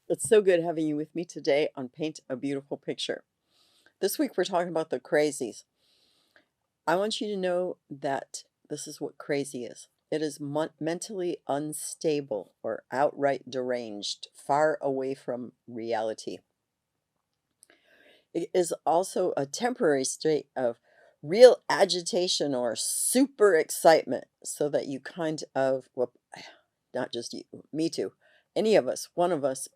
It's so good having you with me today on Paint a Beautiful Picture. This week we're talking about the crazies. I want you to know that this is what crazy is. It is mentally unstable or outright deranged, far away from reality. It is also a temporary state of real agitation or super excitement, so that you kind of, well, not just you, me too, any of us, one of us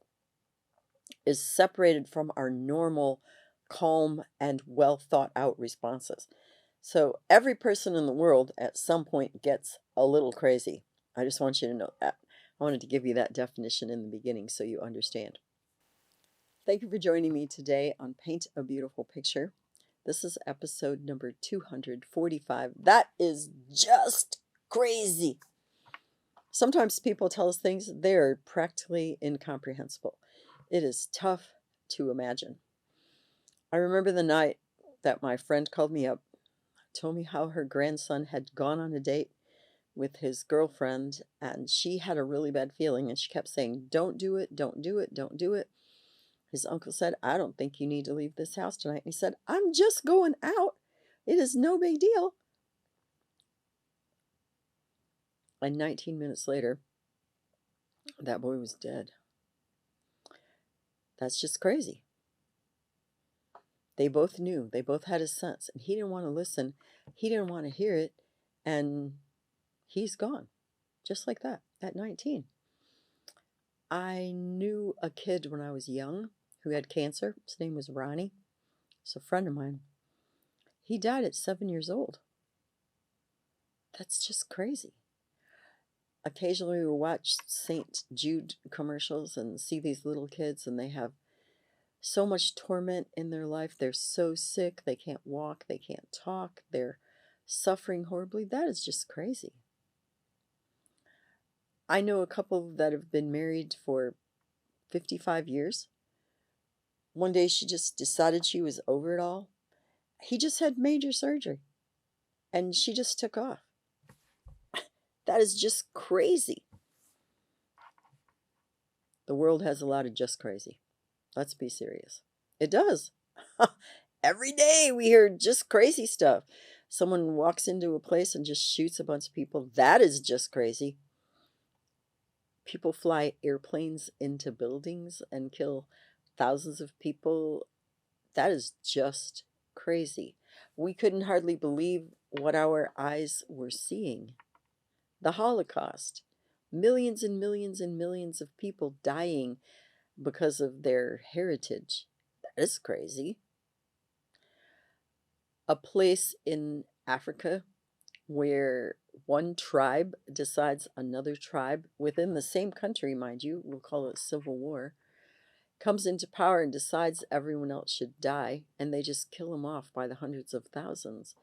is separated from our normal, calm, and well thought out responses. So every person in the world at some point gets a little crazy. I just want you to know that. I wanted to give you that definition in the beginning so you understand. Thank you for joining me today on Paint a Beautiful Picture. This is episode number 245. That is just crazy. Sometimes people tell us things they're practically incomprehensible. It is tough to imagine. I remember the night that my friend called me up, told me how her grandson had gone on a date with his girlfriend, and she had a really bad feeling, and she kept saying, "Don't do it, don't do it, don't do it." His uncle said, "I don't think you need to leave this house tonight." And he said, "I'm just going out. It is no big deal." And 19 minutes later, that boy was dead. That's just crazy. They both knew, they both had a sense, and he didn't want to listen. He didn't want to hear it, and he's gone. Just like that, at 19. I knew a kid when I was young who had cancer. His name was Ronnie. He's a friend of mine. He died at 7 years old. That's just crazy. Occasionally we watch St. Jude commercials and see these little kids, and they have so much torment in their life. They're so sick, they can't walk, they can't talk, they're suffering horribly. That is just crazy. I know a couple that have been married for 55 years. One day she just decided she was over it all. He just had major surgery and she just took off. That is just crazy. The world has a lot of just crazy. Let's be serious. It does. Every day we hear just crazy stuff. Someone walks into a place and just shoots a bunch of people. That is just crazy. People fly airplanes into buildings and kill thousands of people. That is just crazy. We couldn't hardly believe what our eyes were seeing. The Holocaust. Millions and millions and millions of people dying because of their heritage. That is crazy. A place in Africa where one tribe decides another tribe within the same country, mind you, we'll call it civil war, comes into power and decides everyone else should die, and they just kill them off by the hundreds of thousands.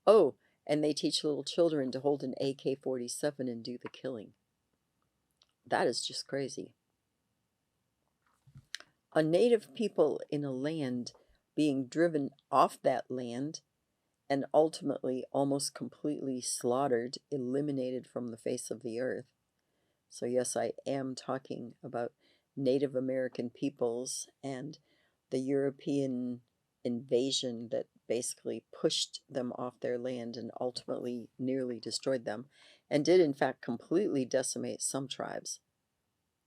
Oh, and they teach little children to hold an AK-47 and do the killing. That is just crazy. A native people in a land being driven off that land and ultimately almost completely slaughtered, eliminated from the face of the earth. So, yes, I am talking about Native American peoples and the European invasion that basically pushed them off their land and ultimately nearly destroyed them, and did, in fact, completely decimate some tribes.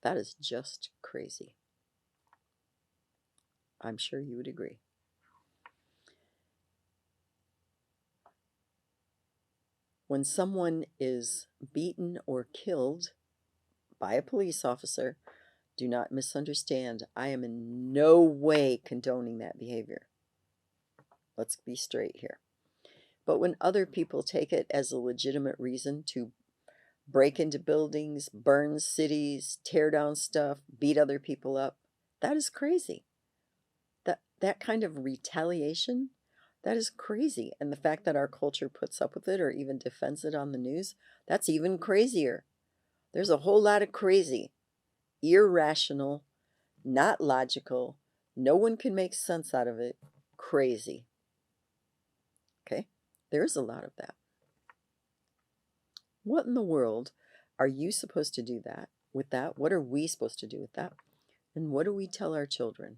That is just crazy. I'm sure you would agree. When someone is beaten or killed by a police officer, do not misunderstand. I am in no way condoning that behavior. Let's be straight here. But when other people take it as a legitimate reason to break into buildings, burn cities, tear down stuff, beat other people up, that is crazy. That kind of retaliation, that is crazy. And the fact that our culture puts up with it or even defends it on the news, that's even crazier. There's a whole lot of crazy, irrational, not logical, no one can make sense out of it, crazy. Okay? There's a lot of that. What in the world are you supposed to do that with that? What are we supposed to do with that? And what do we tell our children?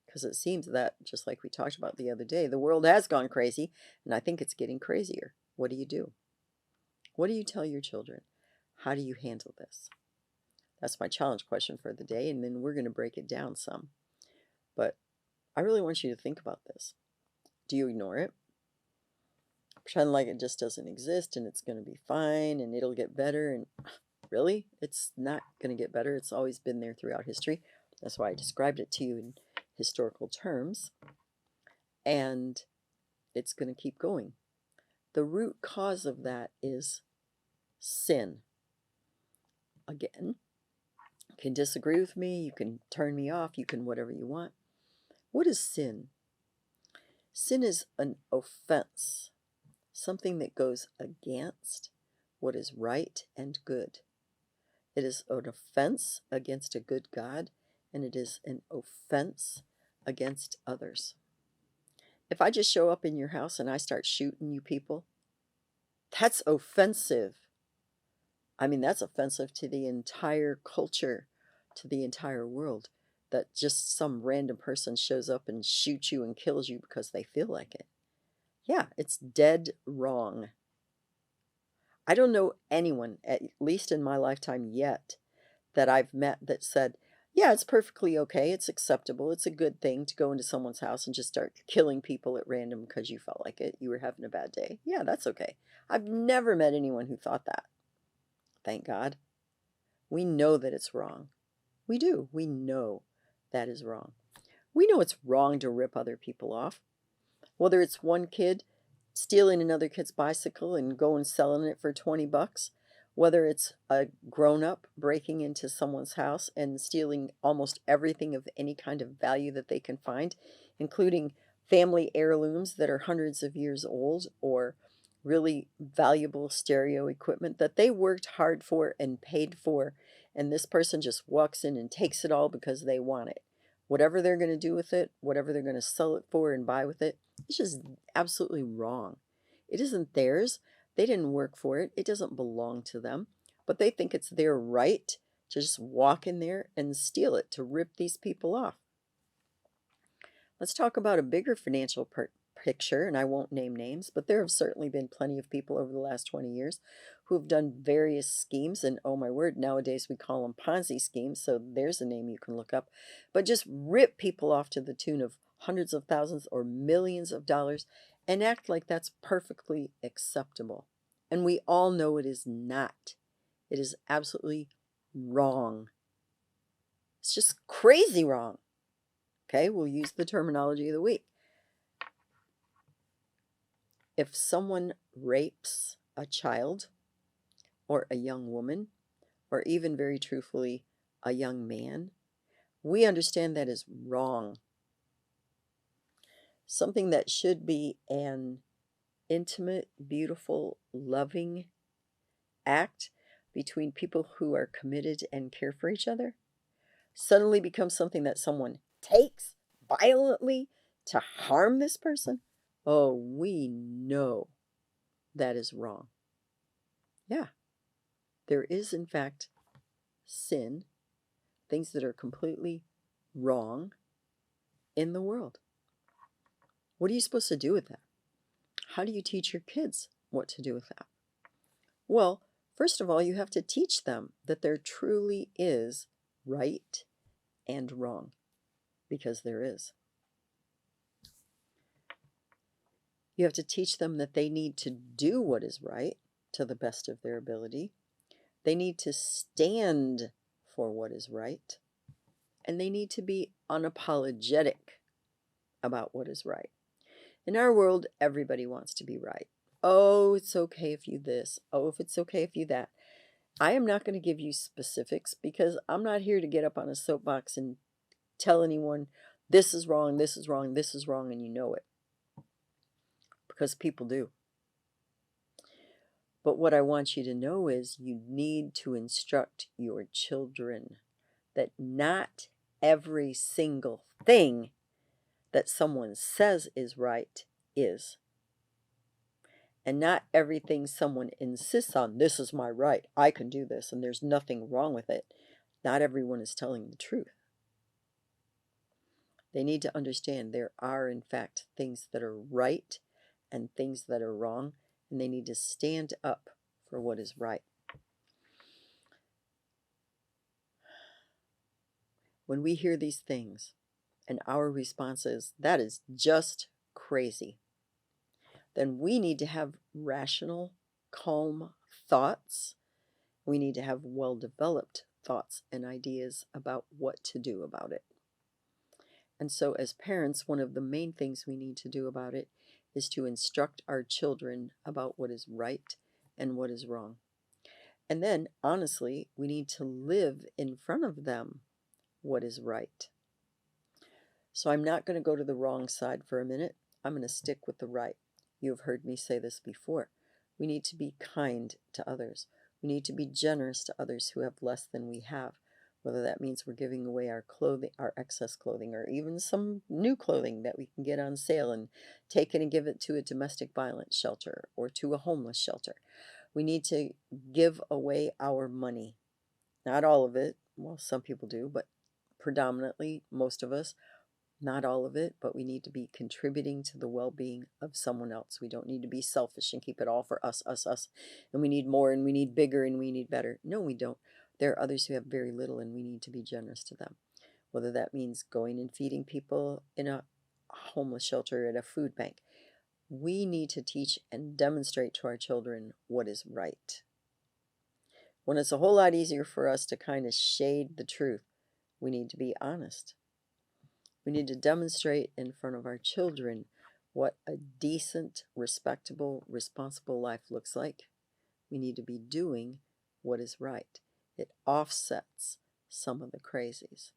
Because it seems that, just like we talked about the other day, the world has gone crazy, and I think it's getting crazier. What do you do? What do you tell your children? How do you handle this? That's my challenge question for the day, and then we're going to break it down some. But I really want you to think about this. Do you ignore it? Pretend like it just doesn't exist and it's going to be fine and it'll get better. And really, it's not going to get better. It's always been there throughout history. That's why I described it to you in historical terms. And it's going to keep going. The root cause of that is sin. Again, you can disagree with me, you can turn me off, you can whatever you want. What is sin? Sin is an offense, something that goes against what is right and good. It is an offense against a good God, and it is an offense against others. If I just show up in your house and I start shooting you people, that's offensive. I mean, that's offensive to the entire culture, to the entire world, that just some random person shows up and shoots you and kills you because they feel like it. Yeah, it's dead wrong. I don't know anyone, at least in my lifetime yet, that I've met that said, yeah, it's perfectly okay, it's acceptable, it's a good thing to go into someone's house and just start killing people at random because you felt like it, you were having a bad day. Yeah, that's okay. I've never met anyone who thought that. Thank God. We know that it's wrong. We do. We know that is wrong. We know it's wrong to rip other people off. Whether it's one kid stealing another kid's bicycle and going selling it for 20 bucks, whether it's a grown-up breaking into someone's house and stealing almost everything of any kind of value that they can find, including family heirlooms that are hundreds of years old or really valuable stereo equipment that they worked hard for and paid for, and this person just walks in and takes it all because they want it. Whatever they're going to do with it, whatever they're going to sell it for and buy with it, it's just absolutely wrong. It isn't theirs. They didn't work for it. It doesn't belong to them. But they think it's their right to just walk in there and steal it, to rip these people off. Let's talk about a bigger financial picture, and I won't name names, but there have certainly been plenty of people over the last 20 years who have done various schemes, and oh my word, nowadays we call them Ponzi schemes, so there's a name you can look up, but just rip people off to the tune of hundreds of thousands or millions of dollars and act like that's perfectly acceptable. And we all know it is not. It is absolutely wrong. It's just crazy wrong. Okay, we'll use the terminology of the week. If someone rapes a child or a young woman, or even very truthfully, a young man, we understand that is wrong. Something that should be an intimate, beautiful, loving act between people who are committed and care for each other suddenly becomes something that someone takes violently to harm this person. Oh, we know that is wrong. Yeah, there is, in fact, sin, things that are completely wrong in the world. What are you supposed to do with that? How do you teach your kids what to do with that? Well, first of all, you have to teach them that there truly is right and wrong, because there is. You have to teach them that they need to do what is right to the best of their ability. They need to stand for what is right. And they need to be unapologetic about what is right. In our world, everybody wants to be right. Oh, it's okay if you this. Oh, if it's okay if you that. I am not going to give you specifics because I'm not here to get up on a soapbox and tell anyone this is wrong, this is wrong, this is wrong, and you know it. Because people do. But what I want you to know is you need to instruct your children that not every single thing that someone says is right is. And not everything someone insists on, this is my right, I can do this, and there's nothing wrong with it. Not everyone is telling the truth. They need to understand there are, in fact, things that are right and things that are wrong, and they need to stand up for what is right. When we hear these things and our response is, that is just crazy, then we need to have rational, calm thoughts. We need to have well developed thoughts and ideas about what to do about it. And so, as parents, one of the main things we need to do about it is to instruct our children about what is right and what is wrong. And then, honestly, we need to live in front of them what is right. So, I'm not going to go to the wrong side for a minute. I'm going to stick with the right. You have heard me say this before. We need to be kind to others. We need to be generous to others who have less than we have, whether that means we're giving away our clothing, our excess clothing, or even some new clothing that we can get on sale and take it and give it to a domestic violence shelter or to a homeless shelter. We need to give away our money. Not all of it. Well, some people do, but predominantly, most of us, not all of it, but we need to be contributing to the well-being of someone else. We don't need to be selfish and keep it all for us, and we need more and we need bigger and we need better. No, we don't. There are others who have very little and we need to be generous to them. Whether that means going and feeding people in a homeless shelter at a food bank. We need to teach and demonstrate to our children what is right. When it's a whole lot easier for us to kind of shade the truth, we need to be honest. We need to demonstrate in front of our children what a decent, respectable, responsible life looks like. We need to be doing what is right. It offsets some of the crazies.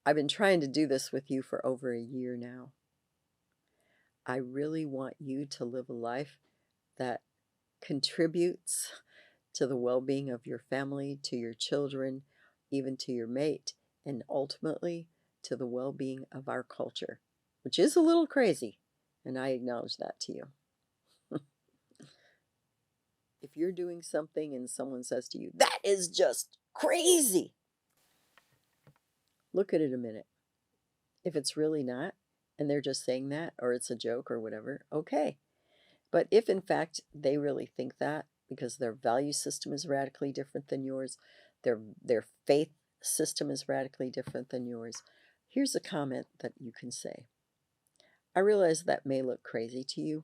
I've been trying to do this with you for over a year now. I really want you to live a life that contributes to the well-being of your family, to your children, even to your mate, and ultimately to the well-being of our culture, which is a little crazy, and I acknowledge that to you. If you're doing something and someone says to you, that is just crazy, look at it a minute. If it's really not, and they're just saying that, or it's a joke or whatever, okay. But if in fact they really think that, because their value system is radically different than yours, their faith system is radically different than yours, here's a comment that you can say. I realize that may look crazy to you,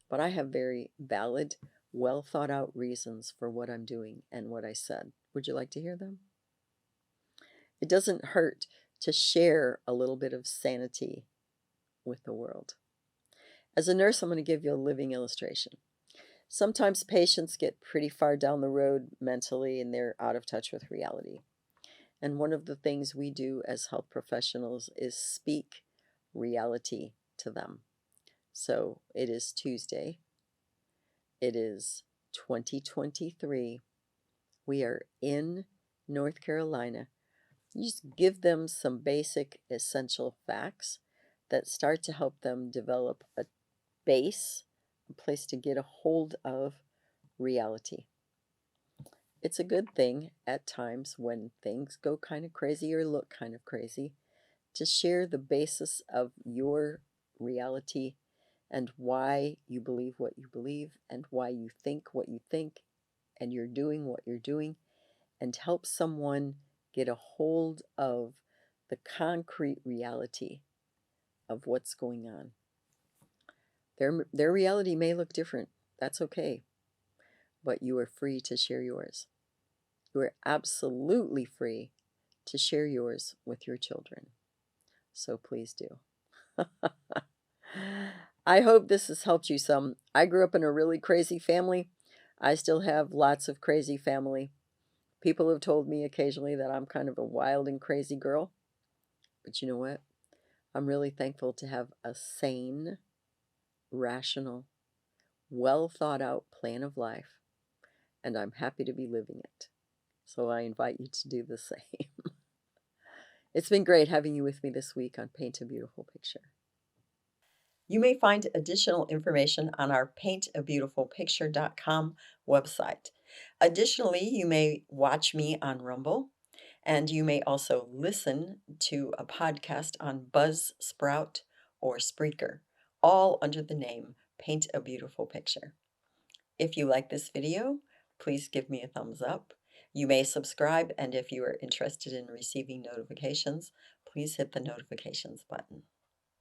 but I have very valid, well thought out reasons for what I'm doing and what I said. Would you like to hear them? It doesn't hurt to share a little bit of sanity with the world. As a nurse, I'm going to give you a living illustration. Sometimes patients get pretty far down the road mentally and they're out of touch with reality. And one of the things we do as health professionals is speak reality to them. So it is Tuesday. It is 2023. We are in North Carolina. You just give them some basic essential facts that start to help them develop a base, a place to get a hold of reality. It's a good thing at times when things go kind of crazy or look kind of crazy to share the basis of your reality and why you believe what you believe and why you think what you think and you're doing what you're doing, and help someone get a hold of the concrete reality of what's going on. Their reality may look different. That's okay. But you are free to share yours. You are absolutely free to share yours with your children. So please do. I hope this has helped you some. I grew up in a really crazy family. I still have lots of crazy family. People have told me occasionally that I'm kind of a wild and crazy girl. But you know what? I'm really thankful to have a sane, rational, well thought out plan of life. And I'm happy to be living it. So I invite you to do the same. It's been great having you with me this week on Paint a Beautiful Picture. You may find additional information on our paintabeautifulpicture.com website. Additionally, you may watch me on Rumble And you may also listen to a podcast on Buzzsprout or Spreaker, all under the name Paint a Beautiful Picture. If you like this video, please give me a thumbs up. You may subscribe, and if you are interested in receiving notifications, please hit the notifications button.